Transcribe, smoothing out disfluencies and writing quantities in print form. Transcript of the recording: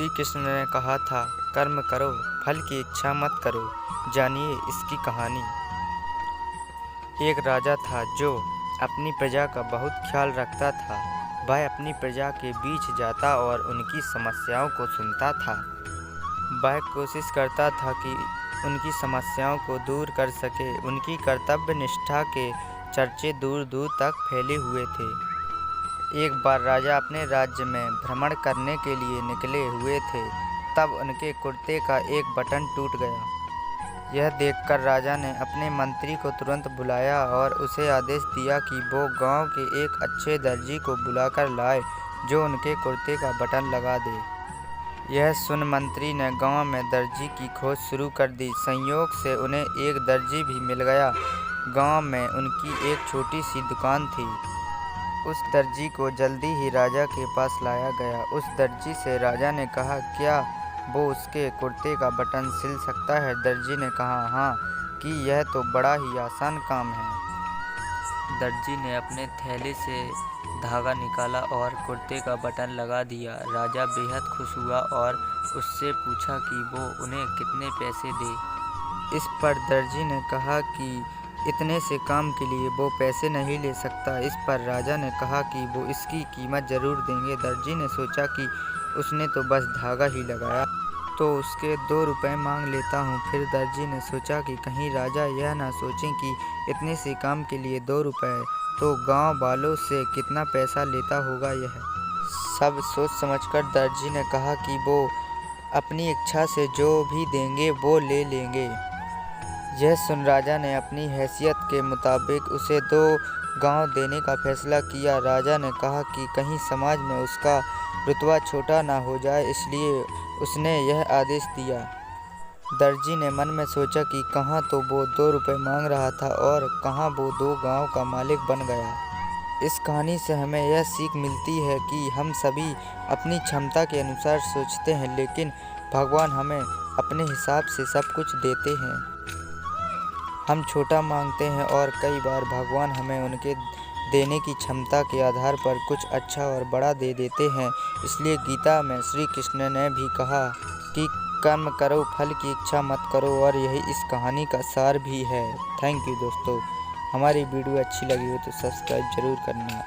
श्री कृष्ण ने कहा था, कर्म करो, फल की इच्छा मत करो। जानिए इसकी कहानी। एक राजा था जो अपनी प्रजा का बहुत ख्याल रखता था। वह अपनी प्रजा के बीच जाता और उनकी समस्याओं को सुनता था। वह कोशिश करता था कि उनकी समस्याओं को दूर कर सके। उनकी कर्तव्य निष्ठा के चर्चे दूर दूर तक फैले हुए थे। एक बार राजा अपने राज्य में भ्रमण करने के लिए निकले हुए थे। तब उनके कुर्ते का एक बटन टूट गया। यह देखकर राजा ने अपने मंत्री को तुरंत बुलाया और उसे आदेश दिया कि वो गांव के एक अच्छे दर्जी को बुलाकर लाए जो उनके कुर्ते का बटन लगा दे। यह सुन मंत्री ने गांव में दर्जी की खोज शुरू कर दी। संयोग से उन्हें एक दर्जी भी मिल गया। गांव में उनकी एक छोटी सी दुकान थी। उस दर्जी को जल्दी ही राजा के पास लाया गया। उस दर्जी से राजा ने कहा, क्या वो उसके कुर्ते का बटन सिल सकता है? दर्जी ने कहा, हाँ, कि यह तो बड़ा ही आसान काम है। दर्जी ने अपने थैले से धागा निकाला और कुर्ते का बटन लगा दिया। राजा बेहद खुश हुआ और उससे पूछा कि वो उन्हें कितने पैसे दे। इस पर दर्जी ने कहा कि इतने से काम के लिए वो पैसे नहीं ले सकता। इस पर राजा ने कहा कि वो इसकी कीमत ज़रूर देंगे। दर्जी ने सोचा कि उसने तो बस धागा ही लगाया, तो उसके 2 रुपये मांग लेता हूँ। फिर दर्जी ने सोचा कि कहीं राजा यह ना सोचें कि इतने से काम के लिए 2 रुपये, तो गांव वालों से कितना पैसा लेता होगा यह। सब सोच समझकर दर्जी ने कहा कि वो अपनी इच्छा से जो भी देंगे वो ले लेंगे। यह सुन राजा ने अपनी हैसियत के मुताबिक उसे 2 गांव देने का फैसला किया। राजा ने कहा कि कहीं समाज में उसका रुतबा छोटा ना हो जाए, इसलिए उसने यह आदेश दिया। दर्जी ने मन में सोचा कि कहाँ तो वो 2 रुपये मांग रहा था और कहाँ वो 2 गांव का मालिक बन गया। इस कहानी से हमें यह सीख मिलती है कि हम सभी अपनी क्षमता के अनुसार सोचते हैं, लेकिन भगवान हमें अपने हिसाब से सब कुछ देते हैं। हम छोटा मांगते हैं और कई बार भगवान हमें उनके देने की क्षमता के आधार पर कुछ अच्छा और बड़ा दे देते हैं। इसलिए गीता में श्री कृष्ण ने भी कहा कि कर्म करो, फल की इच्छा मत करो, और यही इस कहानी का सार भी है। थैंक यू दोस्तों। हमारी वीडियो अच्छी लगी हो तो सब्सक्राइब जरूर करना।